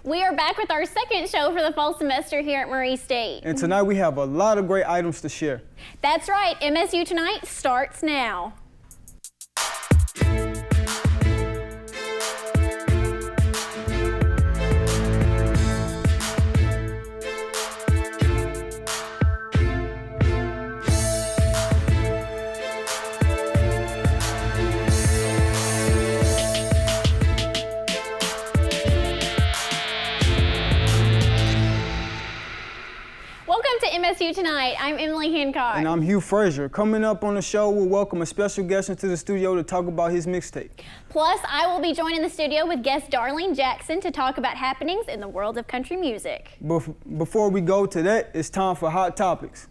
We are back with our second show for the fall semester here at Murray State. And tonight we have a lot of great items to share. That's right, MSU Tonight starts now. MSU Tonight. I'm Emily Hancock. And I'm Hugh Frazier. Coming up on the show, we'll welcome a special guest into the studio to talk about his mixtape. Plus, I will be joined in the studio with guest Darlene Jackson to talk about happenings in the world of country music. Before we go to that, it's time for Hot Topics.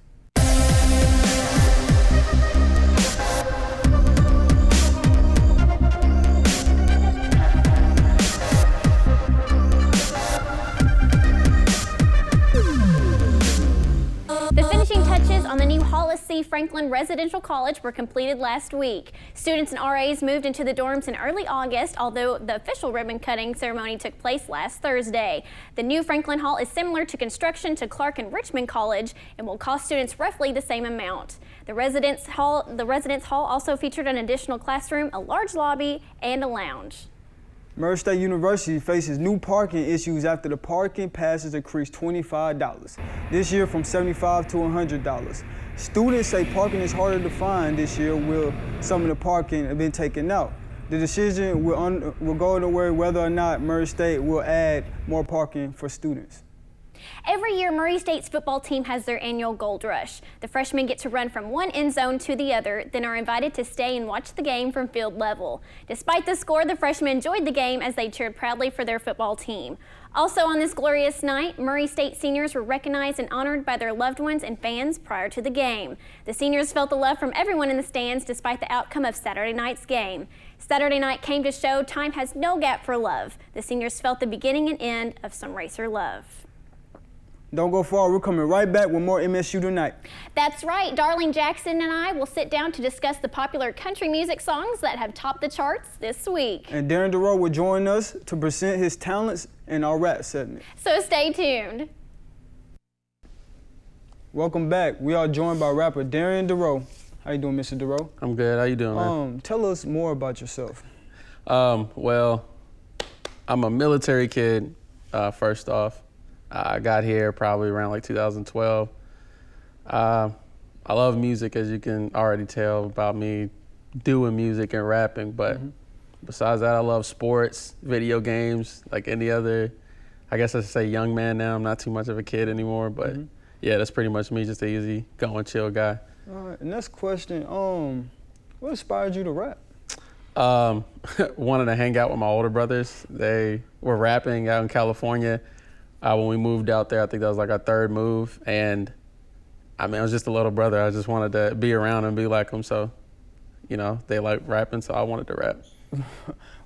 On the new Hollis C. Franklin Residential College were completed last week. Students and RAs moved into the dorms in early August, although the official ribbon cutting ceremony took place last Thursday. The new Franklin Hall is similar to construction to Clark and Richmond College and will cost students roughly the same amount. The residence hall also featured an additional classroom, a large lobby, and a lounge. Murray State University faces new parking issues after the parking passes increased $25 this year from $75 to $100. Students say parking is harder to find this year with some of the parking have been taken out. The decision will go into whether or not Murray State will add more parking for students. Every year, Murray State's football team has their annual Gold Rush. The freshmen get to run from one end zone to the other, then are invited to stay and watch the game from field level. Despite the score, the freshmen enjoyed the game as they cheered proudly for their football team. Also on this glorious night, Murray State seniors were recognized and honored by their loved ones and fans prior to the game. The seniors felt the love from everyone in the stands despite the outcome of Saturday night's game. Saturday night came to show time has no gap for love. The seniors felt the beginning and end of some Racer love. Don't go far, we're coming right back with more MSU Tonight. That's right, Darlene Jackson and I will sit down to discuss the popular country music songs that have topped the charts this week. And Darren DeRoe will join us to present his talents in our rap segment. So stay tuned. Welcome back. We are joined by rapper Darren DeRoe. How you doing, Mr. DeRoe? I'm good. How you doing, man? Tell us more about yourself. Well, I'm a military kid, first off. I got here probably around like 2012. I love music, as you can already tell about me doing music and rapping, but besides that, I love sports, video games, like any other, I guess I should say young man now. I'm not too much of a kid anymore, but yeah, that's pretty much me, just an easy going, chill guy. All right, next question, what inspired you to rap? Wanted to hang out with my older brothers. They were rapping out in California. When we moved out there, I think that was like our third move. And I mean, I was just a little brother. I just wanted to be around and be like them. So, you know, they like rapping, so I wanted to rap.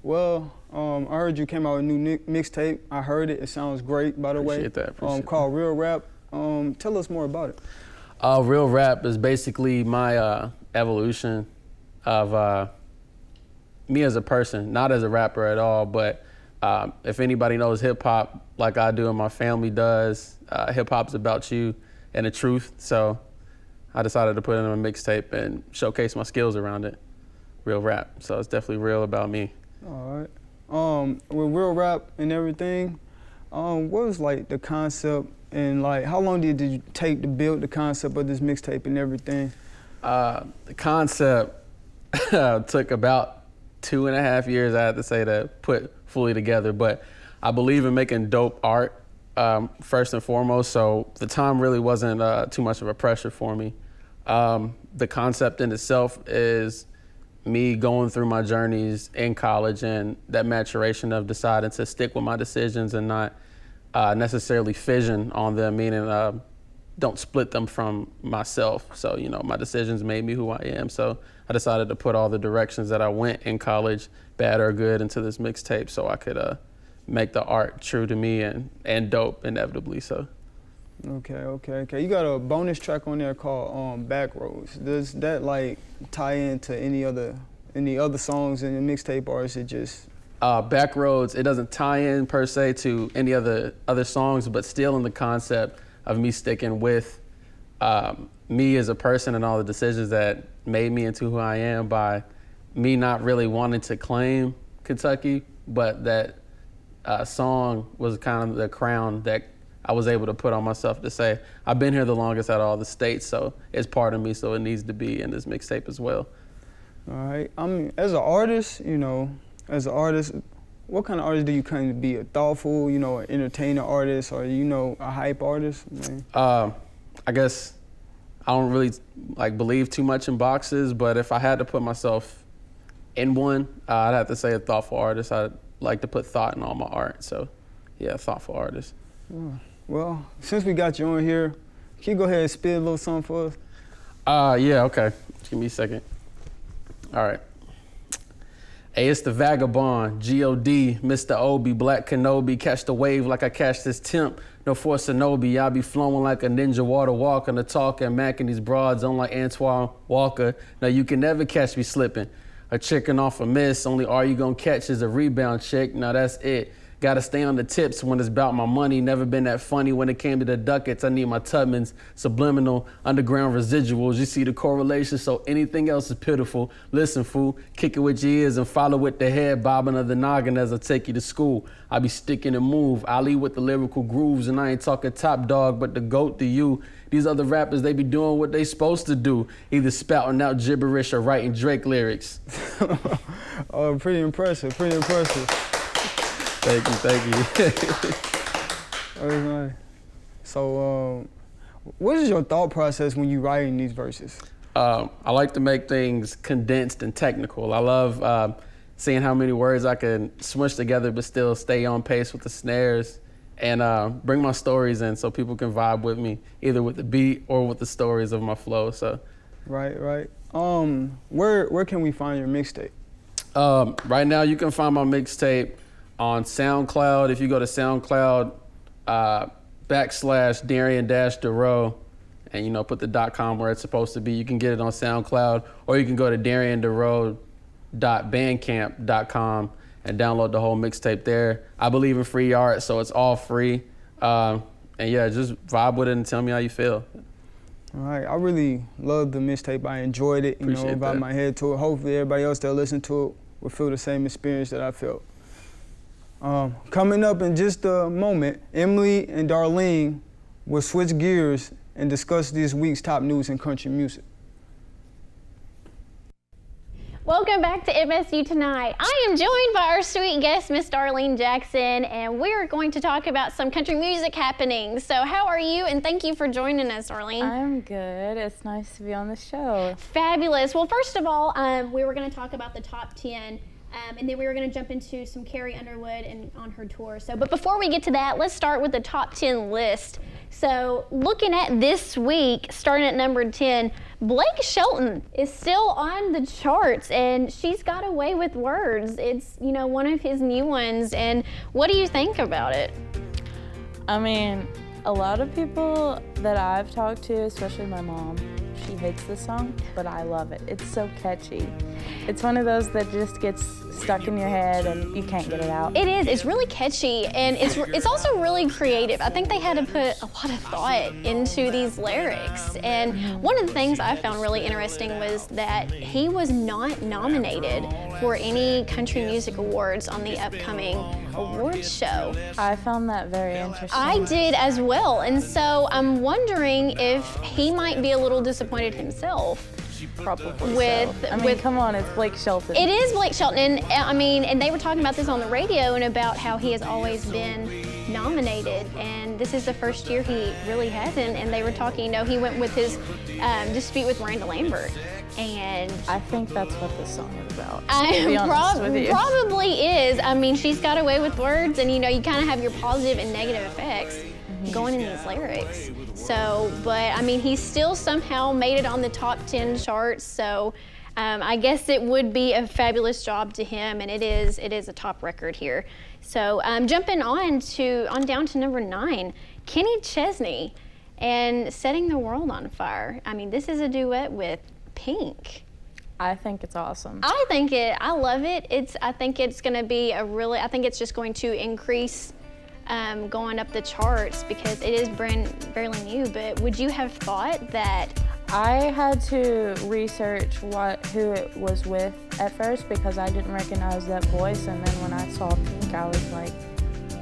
Well, I heard you came out with a new mixtape. I heard it. It sounds great, by the way. Appreciate that. Called Real Rap. Tell us more about it. Real Rap is basically my evolution of me as a person, not as a rapper at all, but if anybody knows hip hop like I do and my family does, hip hop's about you and the truth. So I decided to put it in a mixtape and showcase my skills around it. Real Rap. So it's definitely real about me. All right. With Real Rap and everything, what was like the concept and like how long did you take to build the concept of this mixtape and everything? The concept took about 2.5 years, I had to say, to put fully together, but I believe in making dope art first and foremost, so the time really wasn't too much of a pressure for me. The concept in itself is me going through my journeys in college and that maturation of deciding to stick with my decisions and not necessarily fission on them, meaning don't split them from myself. So, you know, my decisions made me who I am. So I decided to put all the directions that I went in college, bad or good, into this mixtape so I could make the art true to me and dope inevitably. So. Okay. You got a bonus track on there called Back Roads. Does that like tie into any other songs in the mixtape, or is it just Backroads, it doesn't tie in per se to any other songs, but still in the concept of me sticking with me as a person and all the decisions that made me into who I am by me not really wanting to claim Kentucky, but that song was kind of the crown that I was able to put on myself to say, I've been here the longest out of all the states, so it's part of me, so it needs to be in this mixtape as well. All right. I mean, as an artist, what kind of artist do you claim to be? A thoughtful, an entertainer artist, or a hype artist? I guess I don't really believe too much in boxes, but if I had to put myself in one, I'd have to say a thoughtful artist. I'd like to put thought in all my art, so yeah, thoughtful artist. Well, since we got you on here, can you go ahead and spit a little something for us? Yeah, okay. Just give me a second. All right. Hey, it's the Vagabond, G.O.D., Mr. Obi, Black Kenobi, catch the wave like I catch this temp. No force Shinobi, I be flowing like a ninja water walker, the talk and macking these broads on like Antoine Walker. Now you can never catch me slipping. A chicken off a miss, only all you gonna catch is a rebound chick. Now that's it. Gotta stay on the tips when it's about my money. Never been that funny when it came to the ducats. I need my Tubmans, subliminal, underground residuals. You see the correlation, so anything else is pitiful. Listen, fool, kick it with your ears and follow with the head, bobbing of the noggin as I take you to school. I be sticking and move. I lead with the lyrical grooves, and I ain't talking top dog, but the GOAT to you. These other rappers, they be doing what they supposed to do, either spouting out gibberish or writing Drake lyrics. Oh, pretty impressive, pretty impressive. Thank you. Okay. So, what is your thought process when you writing these verses? I like to make things condensed and technical. I love seeing how many words I can smush together but still stay on pace with the snares and bring my stories in so people can vibe with me, either with the beat or with the stories of my flow. So, Right. Where can we find your mixtape? Right now you can find my mixtape on SoundCloud. If you go to SoundCloud /Darian-DeRoe and put the .com where it's supposed to be, you can get it on SoundCloud, or you can go to DarianDeRoe.bandcamp.com and download the whole mixtape there. I believe in free art, so it's all free. And yeah, just vibe with it and tell me how you feel. All right, I really loved the mixtape. I enjoyed it, about my head to it. Hopefully everybody else that listen to it will feel the same experience that I felt. Coming up in just a moment, Emily and Darlene will switch gears and discuss this week's top news in country music. Welcome back to MSU Tonight. I am joined by our sweet guest, Miss Darlene Jackson, and we're going to talk about some country music happenings. So how are you? And thank you for joining us, Darlene. I'm good. It's nice to be on the show. Fabulous. Well, first of all, we were going to talk about the top 10. And then we were going to jump into some Carrie Underwood and on her tour. But before we get to that, let's start with the top 10 list. So looking at this week, starting at number 10, Blake Shelton is still on the charts, and she's got Away with Words. It's, one of his new ones. And what do you think about it? I mean, a lot of people that I've talked to, especially my mom, she hates this song, but I love it. It's so catchy. It's one of those that just gets stuck in your head and you can't get it out. It is. It's really catchy, and it's also really creative. I think they had to put a lot of thought into these lyrics. And one of the things I found really interesting was that he was not nominated for any country music awards on the upcoming awards show. I found that very interesting. I did as well, and so I'm wondering if he might be a little disappointed himself. Probably come on, it's Blake Shelton. It is Blake Shelton, and they were talking about this on the radio and about how he has always been nominated, and this is the first year he really hasn't. And they were talking, he went with his dispute with Miranda Lambert, and I think that's what this song is about. To be honest with you. Probably is. I mean, she's got Away with Words, and you kind of have your positive and negative effects going in these lyrics. So, but I mean, he still somehow made it on the top 10 charts. So, I guess it would be a fabulous job to him, and it is a top record here. So, jumping on down to number 9, Kenny Chesney and Setting the World on Fire. I mean, this is a duet with Pink. I think it's awesome. I love it. I think it's going to be I think it's just going to increase going up the charts because it is fairly new. But would you have thought that? I had to research who it was with at first because I didn't recognize that voice, and then when I saw Pink, I was like,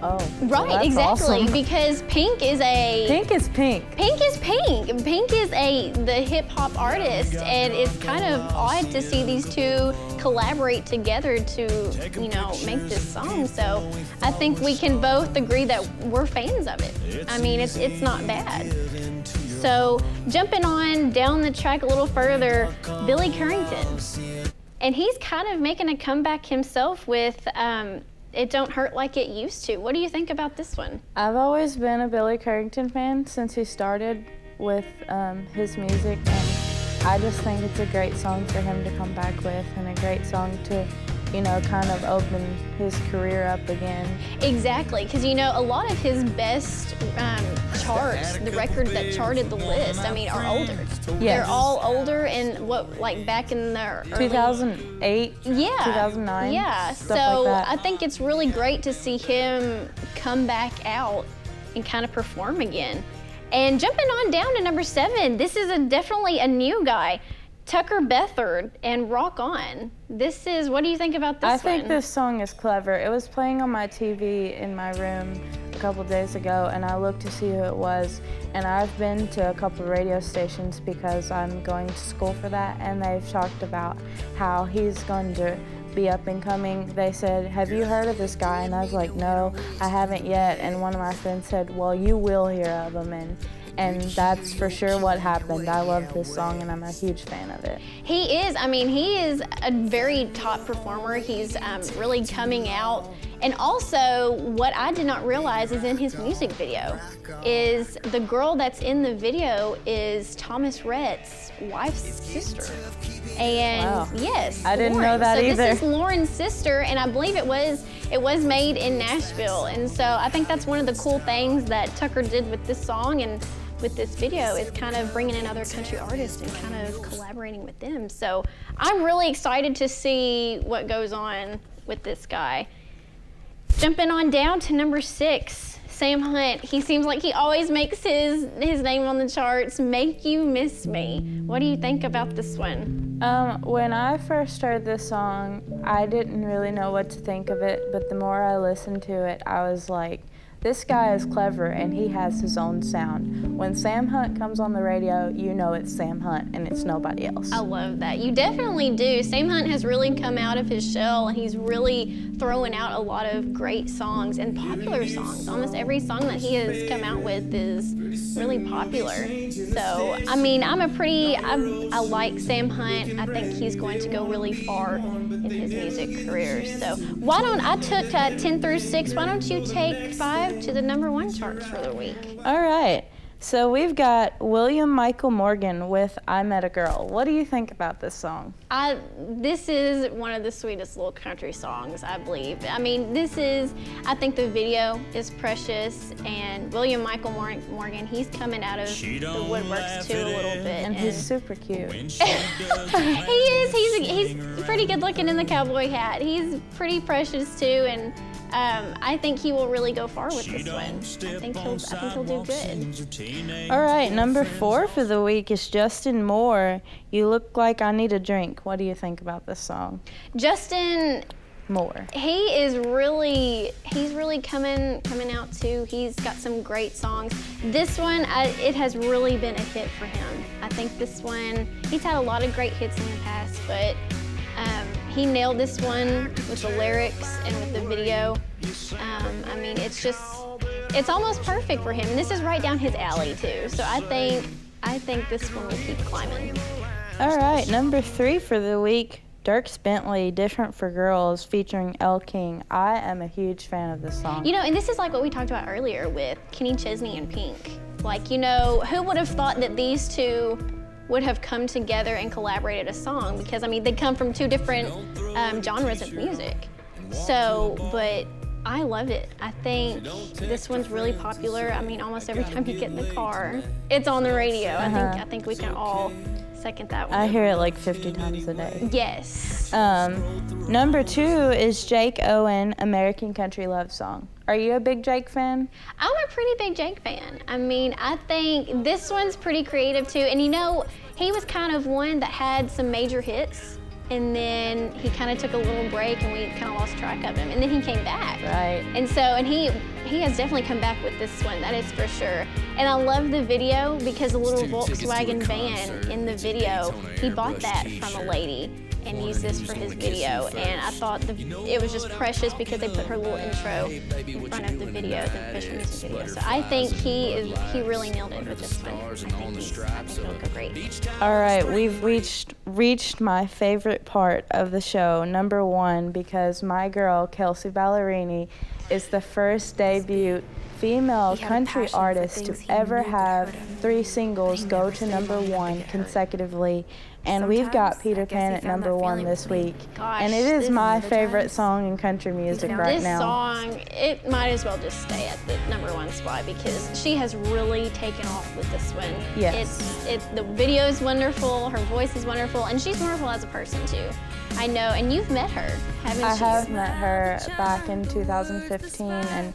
oh, right, well, that's exactly, awesome. Because Pink is Pink. Pink is Pink. Pink is the hip hop artist, and it's kind of odd to see these two collaborate together to, make this song. So I think we can both agree that we're fans of it. I mean, it's not bad. So jumping on down the track a little further, Billy Currington. And he's kind of making a comeback himself with It Don't Hurt Like It Used To. What do you think about this one? I've always been a Billy Currington fan since he started with his music, and I just think it's a great song for him to come back with and a great song to, kind of open his career up again. Exactly, because a lot of his best charts, the records that charted the list, are older. Yes. They're all older and back in the early... 2008, yeah, 2009, yeah. stuff So like that. I think it's really great to see him come back out and kind of perform again. And jumping on down to number 7, this is definitely a new guy. Tucker Bethard and Rock On. What do you think about this one? I think this song is clever. It was playing on my TV in my room a couple days ago, and I looked to see who it was. And I've been to a couple of radio stations because I'm going to school for that, and they've talked about how he's going to be up and coming. They said, have you heard of this guy? And I was like, no, I haven't yet. And one of my friends said, well, you will hear of him. And that's for sure what happened. I love this song, and I'm a huge fan of it. He is a very top performer. He's really coming out. And also, what I did not realize is in his music video is the girl that's in the video is Thomas Rhett's wife's sister. And wow. Yes, I didn't Lauren. know that either. This is Lauren's sister, and I believe it was made in Nashville. And so I think that's one of the cool things that Tucker did with this song and with this video is kind of bringing in other country artists and kind of collaborating with them. So I'm really excited to see what goes on with this guy. Jumping on down to number 6, Sam Hunt. He seems like he always makes his name on the charts, Make You Miss Me. What do you think about this one? When I first heard this song, I didn't really know what to think of it, but the more I listened to it, I was like, this guy is clever and he has his own sound. When Sam Hunt comes on the radio, you know it's Sam Hunt and it's nobody else. I love that. You definitely do. Sam Hunt has really come out of his shell and he's really throwing out a lot of great songs and popular songs. Almost every song that he has come out with is really popular. So, I like Sam Hunt. I think he's going to go really far in his music career. So I took 10 through 6. Why don't you take 5 to the number 1 charts for the week? All right. So we've got William Michael Morgan with I Met a Girl. What do you think about this song? This is one of the sweetest little country songs, I believe. I think the video is precious, and William Michael Morgan, he's coming out of the woodworks too a little bit. And he's super cute. He is. He's pretty good looking in the cowboy hat. He's pretty precious too, and I think he will really go far with this one. I think he'll do good. All right, number 4 for the week is Justin Moore. You Look Like I Need a Drink. What do you think about this song? Justin Moore. He's really coming out too. He's got some great songs. This one, it has really been a hit for him. I think this one, he's had a lot of great hits in the past, but he nailed this one with the lyrics and with the video. It's almost perfect for him. And this is right down his alley too. So I think this one will keep climbing. All right, number 3 for the week, Dierks Bentley, Different for Girls, featuring Elle King. I am a huge fan of this song. And this is like what we talked about earlier with Kenny Chesney and Pink. Who would have thought that these two would have come together and collaborated a song? Because, they come from 2 different genres of music. But I love it. I think this one's really popular. Almost every time you get in the car, it's on the radio. I think we can all Second that one. I hear it like 50 times a day. Yes. Number 2 is Jake Owen, American Country Love Song. Are you a big Jake fan? I'm a pretty big Jake fan. I mean, I think this one's pretty creative too. And you know, he was kind of one that had some major hits, and then he kind of took a little break and we kind of lost track of him. And then he came back. Right. And so, and he has definitely come back with this one, that is for sure. And I love the video because the little Volkswagen van in the video, he bought that from a lady and used this for his video. And I thought it was just precious because they put her little intro in front of the video, the Fisher music video. So I think he really nailed it with this one. I think it'll go great. All right, we've reached my favorite part of the show, number 1, because my girl, Kelsey Ballerini, is the first debut female country artist to ever have 3 singles go to number 1 consecutively. And we've got Peter Pan at number 1 this week. Gosh, and it is my favorite song in country music right now. This song, it might as well just stay at the number 1 spot because she has really taken off with this one. Yes. The video is wonderful, her voice is wonderful, and she's wonderful as a person too. I know, and you've met her, haven't you? I have met her back in 2015, and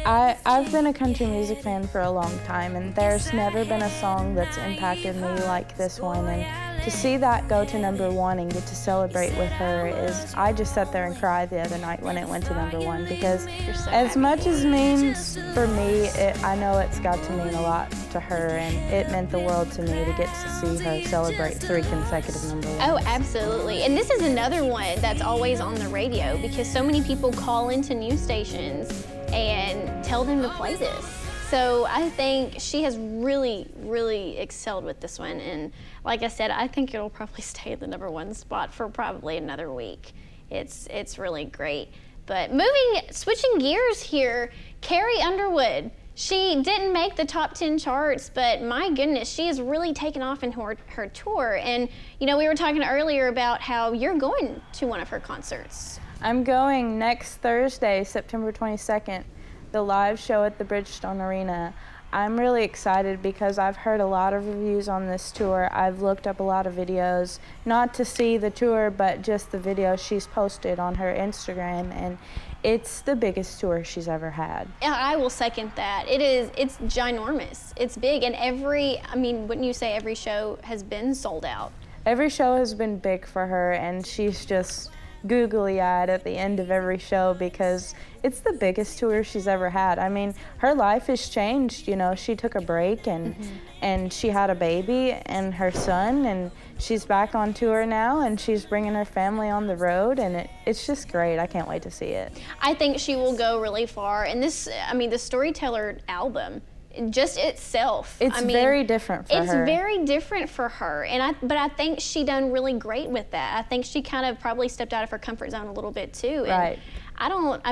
I've been a country music fan for a long time, and there's never been a song that's impacted me like this one. And to see that go to number 1 and get to celebrate with her I just sat there and cried the other night when it went to number 1 because So as much as it means for me, I know it's got to mean a lot to her, and it meant the world to me to get to see her celebrate 3 consecutive number 1s. Oh, absolutely. And this is another one that's always on the radio because so many people call into news stations and tell them to play this. So I think she has really, really excelled with this one. And like I said, I think it'll probably stay at the number 1 spot for probably another week. It's really great. But switching gears here, Carrie Underwood. She didn't make the top 10 charts, but my goodness, she has really taken off in her tour. And you know, we were talking earlier about how you're going to one of her concerts. I'm going next Thursday, September 22nd, the live show at the Bridgestone Arena. I'm really excited because I've heard a lot of reviews on this tour. I've looked up a lot of videos, not to see the tour, but just the videos she's posted on her Instagram, and it's the biggest tour she's ever had. I will second that. It's ginormous. It's big, and wouldn't you say every show has been sold out? Every show has been big for her, and she's just googly-eyed at the end of every show because it's the biggest tour she's ever had. I mean, her life has changed. You know, she took a break and she had a baby and her son, and she's back on tour now, and she's bringing her family on the road, and it's just great. I can't wait to see it. I think she will go really far. And the Storyteller album, just itself. It's very different for her. It's very different for her, but I think she done really great with that. I think she kind of probably stepped out of her comfort zone a little bit too. Right. I don't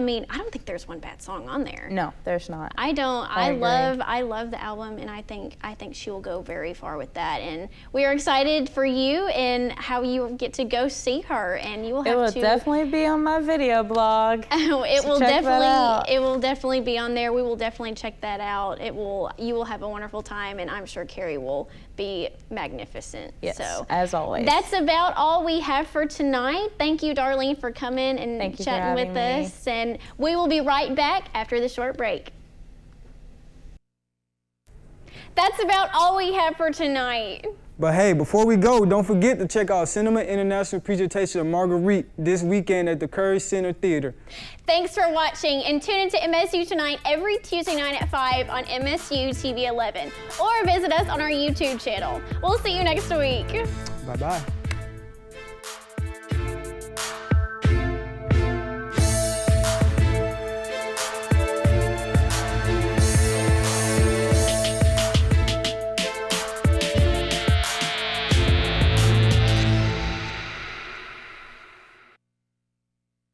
think there's one bad song on there. No, there's not. I don't. I love the album, and I think she will go very far with that. And we are excited for you and how you get to go see her, and you will have to. It will definitely be on my video blog. It will definitely be on there. We will definitely check that out. You will have a wonderful time, and I'm sure Carrie will be magnificent. Yes, so, as always. That's about all we have for tonight. Thank you, Darlene, for coming and chatting with us. And we will be right back after the short break. That's about all we have for tonight. But hey, before we go, don't forget to check out Cinema International presentation of Marguerite this weekend at the Curry Center Theater. Thanks for watching, and tune into MSU Tonight every Tuesday night at 5 on MSU TV 11, or visit us on our YouTube channel. We'll see you next week. Bye-bye.